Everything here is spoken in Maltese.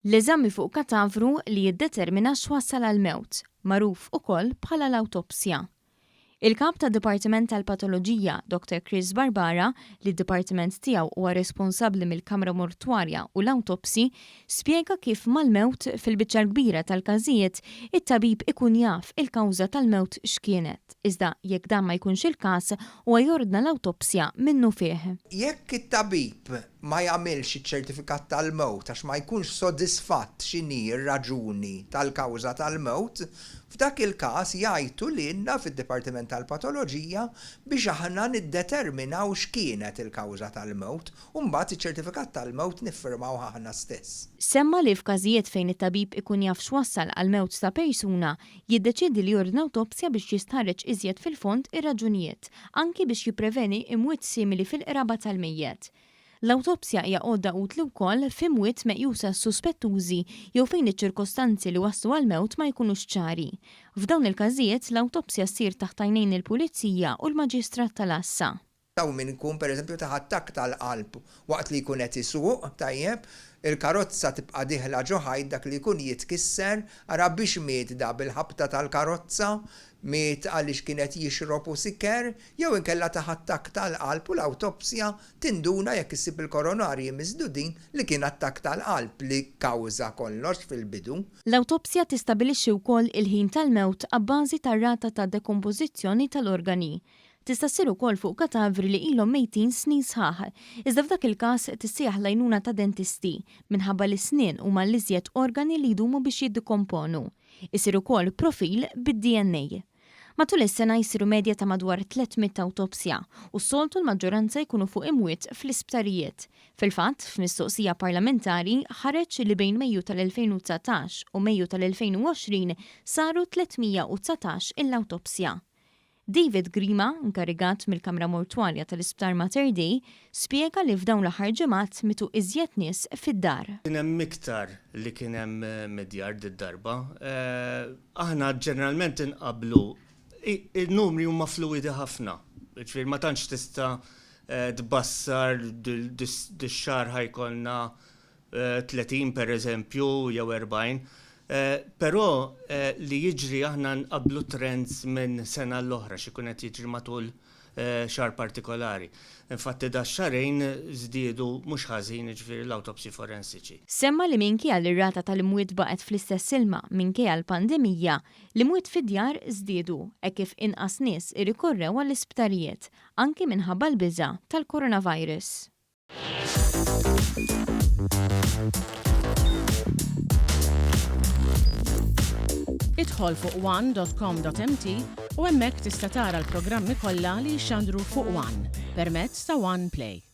L-eżami fuq katavru li jiddetermina x'wassal għal-mewt, magħruf ukoll bħala l-awtopsja. Il-kap ta' Dipartiment tal-Patoloġija, Dr. Chris Barbara, li d-dipartiment tiegħu huwa responsabbli mill-Kamra Mortwarja u l-Awtopsi, spjega kif mal-mewt fil-biċċa kbira tal-każijiet it-tabib ikun jaf il-kawża tal-mewt x'kienet. Iżda jekk dan ma jkunx il-każ huwa jordna l-awtopsja minnu fih. Jekk it-tabib ma jagħmilx iċ-ċertifikat tal-mewt għax ma jkunx sodisfatt x'inhi r-raġuni tal-kawża tal-mewt, f'dak il-każ jgħidu lilna fid-Dipartiment tal-Patoloġija biex aħna niddeterminaw x'kienet il-kawża tal-mewt u mbagħad iċ-ċertifikat tal-mewt niffirmaw aħna stess. Semma li f'każijiet fejn it-tabib ikun jaf x'wassal għal mewt ta' persuna, jiddeċiedi li jordna awtopsja biex jistħarreġ iżjed fil-fond ir-raġunijiet, anki biex jippreveni imwiet simili fil-qraba tal-mejjed. L-awtopsja hija għodda utli wkoll f'imwiet meqjusa suspettużi jew fejn iċ-ċirkostanzi li waslu għal-mewt ma jkunux ċari. F'dawn il-każijiet l-awtopsja ssir taħt għajnejn il-pulizija u l-maġistrat tal-Assa. Taw min ikun pereżempju ta' attakk tal-qalb waqt li jkun qed isuq, tajjeb, il-karozza tibqa' diħla ġo ħajd dak li jkun jitkisser, ara biex miet da bil-ħabta tal-karozza, miet għaliex kienet jixrob u siker, jew inkella ta' attakk tal-qalb u l-awtopsja tinduna jekk issib il-koronarji miżdudin li kien attakk tal-qalb li kkawża kollox fil-bidu. L-awtopsja tistabilixxi wkoll il-ħin tal-mewt abbażi tar-rata ta' dekompożizzjoni tal-organi. Tista' ssir ukoll fuq katavri li ilhom mejtin snin sħaħ, iżda f'dak il-każ tissieħ l-għajnuna ta' dentisti minħabba li snien huma l-iżjed organi li jdumu biex jiddikomponu. Isir ukoll profil bid-DNA. Matul is-sena jsiru medja ta' madwar 300 awtopsja u s-soltu l-maġġoranza jkunu fuq imwiet fl-isptarijiet. Fil-fatt, f'mistoqsija parlamentari ħareġ li bejn Mejju tal-2019 u Mejju tal-2020 saru 319 il-awtopsja. David Grima, inkarigat mill-Kamra Mortwarja tal-Isptar Mater Dei, spjega li f'dawn l-aħħar ġimgħat mitu iżjed nies fid-dar. Kien hemm iktar li kien hemm medjar darba. Aħna ġeneralment inqablu il-numri huma fluidi ħafna. Ġifier ma tantx tista' tbassar dix-xahar ħajkolna 30 pereżempju jew 40. Però li jiġri aħna nqablu trends minn sena l-oħra x'ikun qed jiġri matul xahar partikolari. Infatti da xarejn żdiedu mhux ħażin jiġifieri l-awtopsi forensiċi. Semma li minkejja l-rata tal-imwiet baqgħet fl-istess ilma minkejja l-pandemija, l-imwiet fid-djar żdiedu hekk kif inqas nies irrikorrew għall-isptarijiet anki minħabba l-biża' tal-coronavirus. Idħol fuq one.com.mt u hemmhekk tista' tara l-programmi kollha li jxandru fuq One permezz ta' One Play.